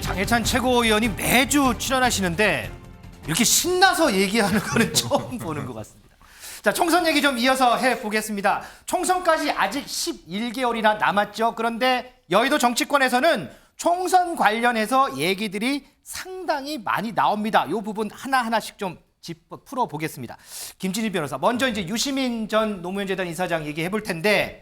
장해찬 최고위원이 매주 출연하시는데 이렇게 신나서 얘기하는 거는 처음 보는 것 같습니다. 자, 총선 얘기 좀 이어서 해보겠습니다. 총선까지 아직 11개월이나 남았죠. 그런데 여의도 정치권에서는 총선 관련해서 얘기들이 상당히 많이 나옵니다. 이 부분 하나하나씩 좀 짚어 풀어보겠습니다. 김진일 변호사, 먼저 이제 유시민 전 노무현재단 이사장 얘기해 볼 텐데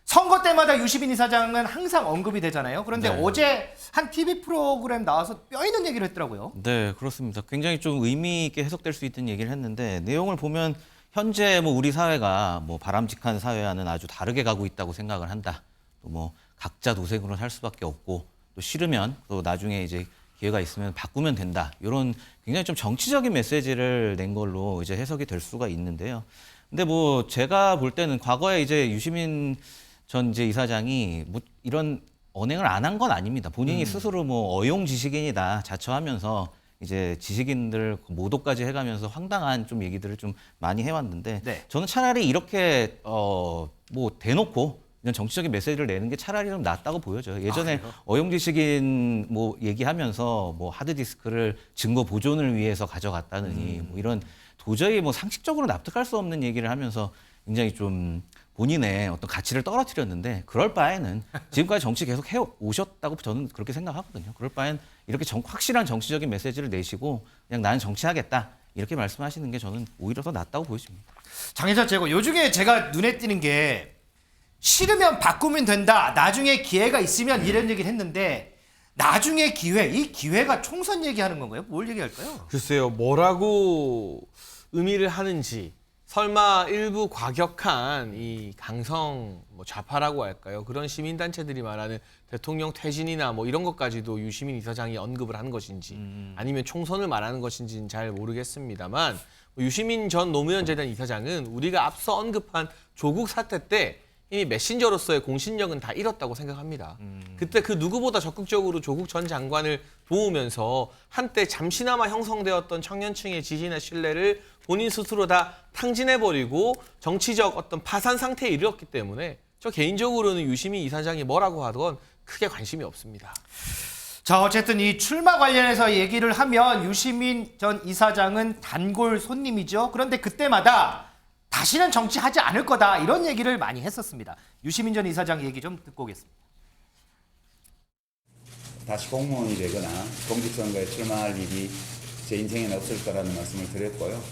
선거 때마다 유시민 이사장은 항상 언급이 되잖아요. 그런데 네. 어제 한 TV 프로그램 나와서 뼈 있는 얘기를 했더라고요. 네, 그렇습니다. 굉장히 좀 의미 있게 해석될 수 있는 얘기를 했는데 내용을 보면 현재 뭐 우리 사회가 뭐 바람직한 사회와는 아주 다르게 가고 있다고 생각을 한다. 또 뭐 각자 도생으로 살 수밖에 없고 또 싫으면 또 나중에 이제 기회가 있으면 바꾸면 된다. 이런 굉장히 좀 정치적인 메시지를 낸 걸로 이제 해석이 될 수가 있는데요. 근데 뭐 제가 볼 때는 과거에 이제 유시민 전 이제 이사장이 뭐 이런 언행을 안 한 건 아닙니다. 본인이 스스로 뭐 어용 지식인이다 자처하면서 이제 지식인들 모독까지 해가면서 황당한 좀 얘기들을 좀 많이 해왔는데 네. 저는 차라리 이렇게 뭐 대놓고 이런 정치적인 메시지를 내는 게 차라리 좀 낫다고 보여져요. 예전에 어용 지식인 뭐 얘기하면서 뭐 하드디스크를 증거 보존을 위해서 가져갔다느니 뭐 이런 도저히 뭐 상식적으로 납득할 수 없는 얘기를 하면서 굉장히 좀 본인의 어떤 가치를 떨어뜨렸는데 그럴 바에는 지금까지 정치 계속 해 오셨다고 저는 그렇게 생각하거든요. 그럴 바엔 이렇게 확실한 정치적인 메시지를 내시고 그냥 나는 정치하겠다 이렇게 말씀하시는 게 저는 오히려 더 낫다고 보여집니다. 장해찬 최고, 요중에 제가 눈에 띄는 게 싫으면 바꾸면 된다. 나중에 기회가 있으면 이런 얘기를 했는데 나중에 기회, 이 기회가 총선 얘기하는 건가요? 뭘 얘기할까요? 글쎄요, 뭐라고 의미를 하는지 설마 일부 과격한 이 강성 뭐 좌파라고 할까요? 그런 시민단체들이 말하는 대통령 퇴진이나 뭐 이런 것까지도 유시민 이사장이 언급을 한 것인지 아니면 총선을 말하는 것인지는 잘 모르겠습니다만 유시민 전 노무현 재단 이사장은 우리가 앞서 언급한 조국 사태 때 이미 메신저로서의 공신력은 다 잃었다고 생각합니다. 그때 그 누구보다 적극적으로 조국 전 장관을 도우면서 한때 잠시나마 형성되었던 청년층의 지지나 신뢰를 본인 스스로 다 탕진해버리고 정치적 어떤 파산 상태에 이르렀기 때문에 저 개인적으로는 유시민 이사장이 뭐라고 하건 크게 관심이 없습니다. 자, 어쨌든 이 출마 관련해서 얘기를 하면 유시민 전 이사장은 단골 손님이죠. 그런데 그때마다 다시는 정치하지 않을 거다 이런 얘기를 많이 했었습니다. 유시민 전 이사장 얘기 좀 듣고 오겠습니다. 다시 공무원이 되거나 공직선거에 출마할 일이 제 인생에는 없을 거라는 말씀을 드렸고요.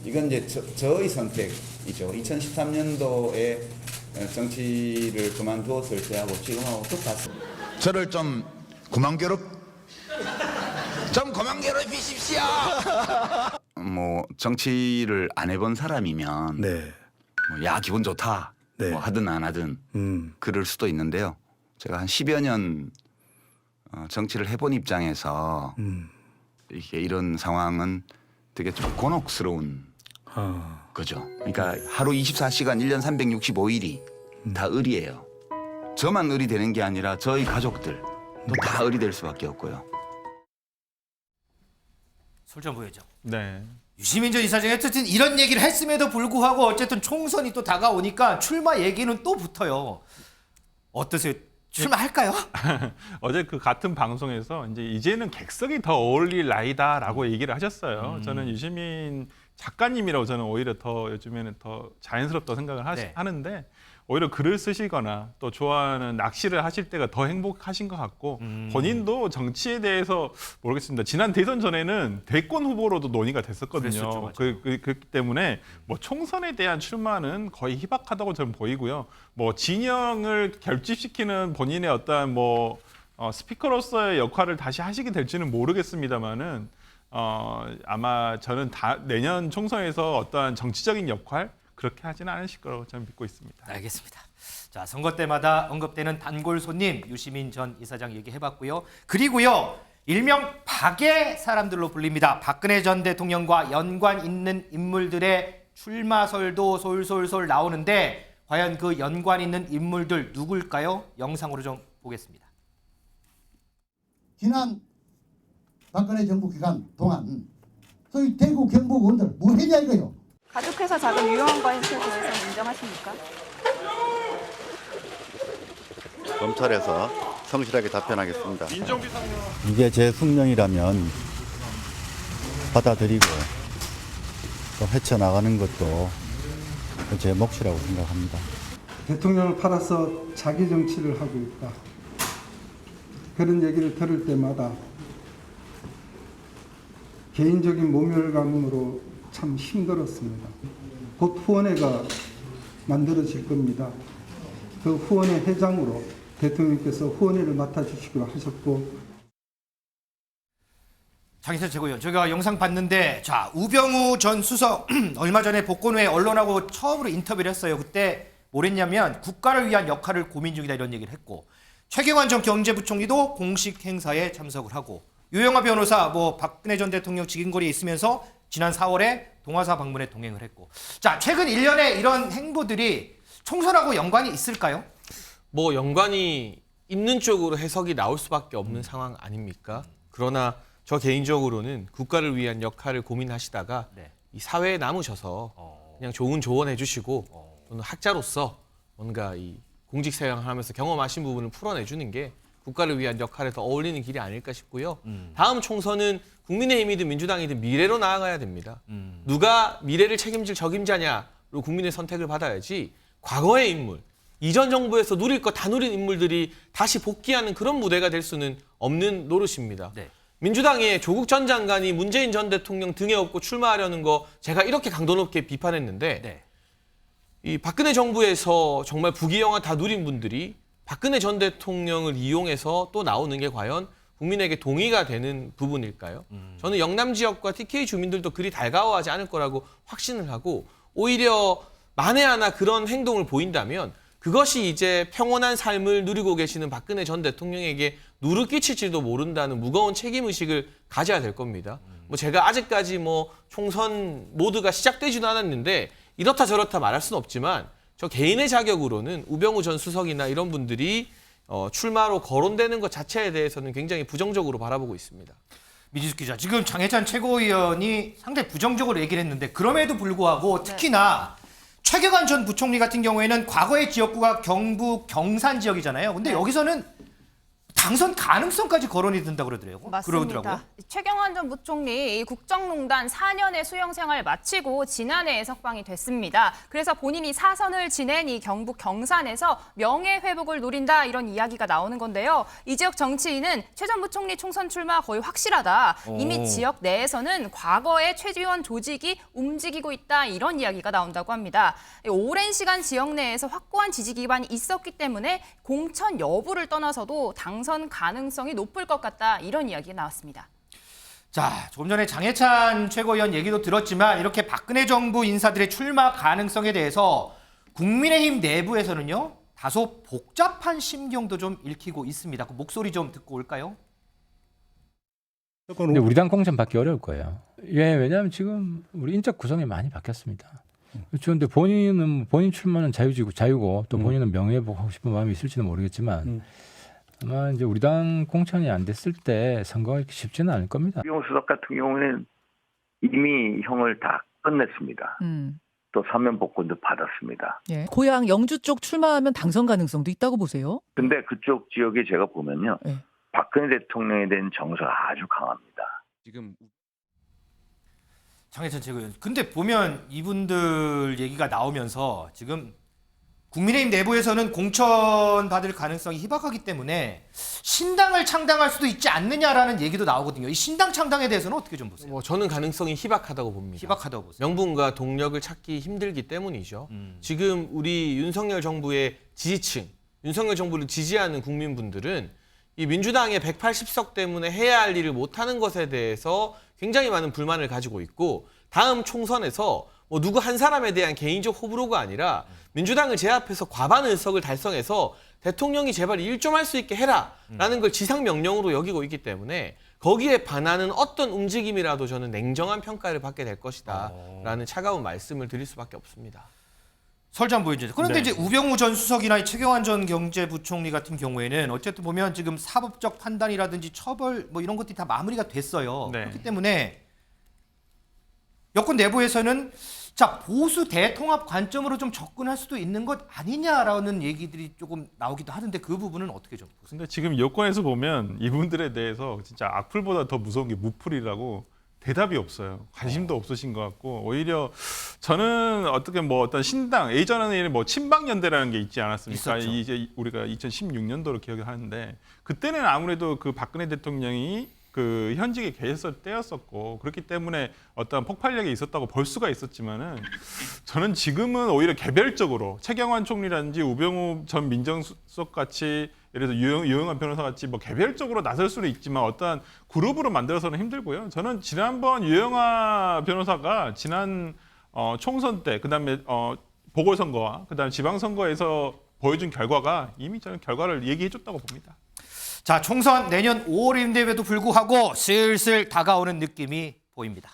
이건 이제 저의 선택이죠. 2013년도에 정치를 그만두었을 때하고 지금하고 똑같습니다. 저를 좀 그만 괴롭히십시오. 뭐 정치를 안 해본 사람이면 네. 뭐 야 기분 좋다 네. 뭐 하든 안 하든 그럴 수도 있는데요. 제가 한 10여 년 정치를 해본 입장에서 이게 이런 상황은 되게 좀 곤혹스러운 거죠. 그러니까 하루 24시간 1년 365일이 다 을이에요. 저만 을이 되는 게 아니라 저희 가족들도 다 을이 될 수밖에 없고요. 솔좀 보여줘. 네. 유시민 전 이사장이 어쨌든 이런 얘기를 했음에도 불구하고 어쨌든 총선이 또 다가오니까 출마 얘기는 또 붙어요. 어떠세요? 출마할까요? 어제 그 같은 방송에서 이제는 객석이 더 어울릴 나이다라고 얘기를 하셨어요. 저는 유시민 작가님이라고 저는 오히려 더 요즘에는 더 자연스럽다고 생각을 네. 하는데 오히려 글을 쓰시거나 또 좋아하는 낚시를 하실 때가 더 행복하신 것 같고 본인도 정치에 대해서 모르겠습니다. 지난 대선 전에는 대권 후보로도 논의가 됐었거든요. 그렇기 때문에 뭐 총선에 대한 출마는 거의 희박하다고 저는 보이고요. 뭐 진영을 결집시키는 본인의 어떤 뭐 스피커로서의 역할을 다시 하시게 될지는 모르겠습니다만은 아마 저는 내년 총선에서 어떠한 정치적인 역할 그렇게 하지는 않으실 거라고 저는 믿고 있습니다. 알겠습니다. 자, 선거 때마다 언급되는 단골 손님 유시민 전 이사장 얘기해봤고요. 그리고요, 일명 박의 사람들로 불립니다. 박근혜 전 대통령과 연관 있는 인물들의 출마설도 솔솔솔 나오는데 과연 그 연관 있는 인물들 누굴까요? 영상으로 좀 보겠습니다. 지난 박근혜 정부 기간 동안 소위 대구 경북 의원들 뭐 했냐 이거요. 가족회사 자금 유용한 거에 대해서 인정하십니까? 검찰에서 성실하게 답변하겠습니다. 민정비상용 이게 제 숙명이라면 받아들이고 또 헤쳐나가는 것도 제 몫이라고 생각합니다. 대통령을 팔아서 자기 정치를 하고 있다. 그런 얘기를 들을 때마다 개인적인 모멸감으로 참 힘들었습니다. 곧 후원회가 만들어질 겁니다. 그 후원회 회장으로 대통령께서 후원회를 맡아주시기로 하셨고, 장희찬 최고위원, 저희가 영상 봤는데, 자, 우병우 전 수석 얼마 전에 복권 후에 언론하고 처음으로 인터뷰를 했어요. 그때 뭐랬냐면 국가를 위한 역할을 고민 중이다 이런 얘기를 했고, 최경환 전 경제부총리도 공식 행사에 참석을 하고, 유영하 변호사 뭐 박근혜 전 대통령 직인거리에 있으면서 지난 4월에 동아사 방문에 동행을 했고, 자, 최근 1년에 이런 행보들이 총선하고 연관이 있을까요? 뭐 연관이 있는 쪽으로 해석이 나올 수밖에 없는 상황 아닙니까? 그러나 저 개인적으로는 국가를 위한 역할을 고민하시다가 네. 이 사회에 남으셔서 그냥 좋은 조언해 주시고 또는 학자로서 뭔가 이 공직 생활하면서 경험하신 부분을 풀어내주는 게 국가를 위한 역할에 더 어울리는 길이 아닐까 싶고요. 다음 총선은 국민의힘이든 민주당이든 미래로 나아가야 됩니다. 누가 미래를 책임질 적임자냐로 국민의 선택을 받아야지 과거의 인물, 이전 정부에서 누릴 거 다 누린 인물들이 다시 복귀하는 그런 무대가 될 수는 없는 노릇입니다. 네. 민주당의 조국 전 장관이 문재인 전 대통령 등에 업고 출마하려는 거 제가 이렇게 강도 높게 비판했는데 네. 이 박근혜 정부에서 정말 부귀영화 다 누린 분들이 박근혜 전 대통령을 이용해서 또 나오는 게 과연 국민에게 동의가 되는 부분일까요? 저는 영남 지역과 TK 주민들도 그리 달가워하지 않을 거라고 확신을 하고, 오히려 만에 하나 그런 행동을 보인다면 그것이 이제 평온한 삶을 누리고 계시는 박근혜 전 대통령에게 누를 끼칠지도 모른다는 무거운 책임의식을 가져야 될 겁니다. 뭐 제가 아직까지 뭐 총선 모드가 시작되지도 않았는데 이렇다 저렇다 말할 수는 없지만 저 개인의 자격으로는 우병우 전 수석이나 이런 분들이 출마로 거론되는 것 자체에 대해서는 굉장히 부정적으로 바라보고 있습니다. 미지숙 기자, 지금 장혜찬 최고위원이 상당히 부정적으로 얘기를 했는데, 그럼에도 불구하고 특히나 최경환 전 부총리 같은 경우에는 과거의 지역구가 경북 경산 지역이잖아요. 근데 여기서는 당선 가능성까지 거론이 된다고 그러더라고요. 맞습니다. 최경환 전 부총리 국정농단 4년의 수용 생활 마치고 지난해에 석방이 됐습니다. 그래서 본인이 사선을 지낸 이 경북 경산에서 명예회복을 노린다 이런 이야기가 나오는 건데요. 이 지역 정치인은 최 전 부총리 총선 출마 거의 확실하다. 이미 지역 내에서는 과거의 최지원 조직이 움직이고 있다 이런 이야기가 나온다고 합니다. 오랜 시간 지역 내에서 확고한 지지 기반이 있었기 때문에 공천 여부를 떠나서도 당선 가능성이 높을 것 같다 이런 이야기가 나왔습니다. 자, 조금 전에 장혜찬 최고위원 얘기도 들었지만 이렇게 박근혜 정부 인사들의 출마 가능성에 대해서 국민의힘 내부에서는요 다소 복잡한 심경도 좀 읽히고 있습니다. 그 목소리 좀 듣고 올까요? 근데 우리 당 공천 받기 어려울 거예요. 왜냐하면 지금 우리 인적 구성이 많이 바뀌었습니다. 그런데 본인 출마는 자유고 또 본인은 명예회복하고 싶은 마음이 있을지는 모르겠지만 아마 이제 우리 당 공천이 안 됐을 때 선거가 쉽지는 않을 겁니다. 우병우 수석 같은 경우는 이미 형을 다 끝냈습니다. 또 사면 복권도 받았습니다. 예. 고향 영주 쪽 출마하면 당선 가능성도 있다고 보세요? 근데 그쪽 지역에 제가 보면요. 예. 박근혜 대통령에 대한 정서가 아주 강합니다. 지금 장혜찬 최고위원. 근데 보면 이분들 얘기가 나오면서 지금 국민의힘 내부에서는 공천 받을 가능성이 희박하기 때문에 신당을 창당할 수도 있지 않느냐라는 얘기도 나오거든요. 이 신당 창당에 대해서는 어떻게 좀 보세요? 저는 가능성이 희박하다고 봅니다. 희박하다고 보세요. 명분과 동력을 찾기 힘들기 때문이죠. 지금 우리 윤석열 정부의 지지층, 윤석열 정부를 지지하는 국민분들은 이 민주당의 180석 때문에 해야 할 일을 못하는 것에 대해서 굉장히 많은 불만을 가지고 있고, 다음 총선에서 뭐 누구 한 사람에 대한 개인적 호불호가 아니라 민주당을 제압해서 과반 의석을 달성해서 대통령이 제발 일 좀 할 수 있게 해라라는 걸 지상명령으로 여기고 있기 때문에 거기에 반하는 어떤 움직임이라도 저는 냉정한 평가를 받게 될 것이다라는 차가운 말씀을 드릴 수밖에 없습니다. 설정 보이죠. 그런데 네. 이제 우병우 전 수석이나 최경환 전 경제부총리 같은 경우에는 어쨌든 보면 지금 사법적 판단이라든지 처벌 뭐 이런 것들이 다 마무리가 됐어요. 네. 그렇기 때문에 여권 내부에서는 자, 보수 대통합 관점으로 좀 접근할 수도 있는 것 아니냐라는 얘기들이 조금 나오기도 하는데 그 부분은 어떻게 좀 보세요? 근데 지금 여권에서 보면 이분들에 대해서 진짜 악플보다 더 무서운 게 무플이라고 대답이 없어요. 관심도 없으신 것 같고 오히려 저는 어떻게 뭐 어떤 신당 예전에는 뭐 친박연대라는 게 있지 않았습니까? 있었죠. 이제 우리가 2016년도로 기억을 하는데 그때는 아무래도 그 박근혜 대통령이 그 현직에 계셨을 때였었고 그렇기 때문에 어떤 폭발력이 있었다고 볼 수가 있었지만은 저는 지금은 오히려 개별적으로 최경환 총리라든지 우병우 전 민정수석 같이 예를 들어 유영한 변호사 같이 뭐 개별적으로 나설 수는 있지만 어떤 그룹으로 만들어서는 힘들고요. 저는 지난번 유영아 변호사가 지난 총선 때 그다음에 보궐선거와 그다음에 지방선거에서 보여준 결과가 이미 저는 결과를 얘기해줬다고 봅니다. 자, 총선 내년 5월임에도 불구하고 슬슬 다가오는 느낌이 보입니다.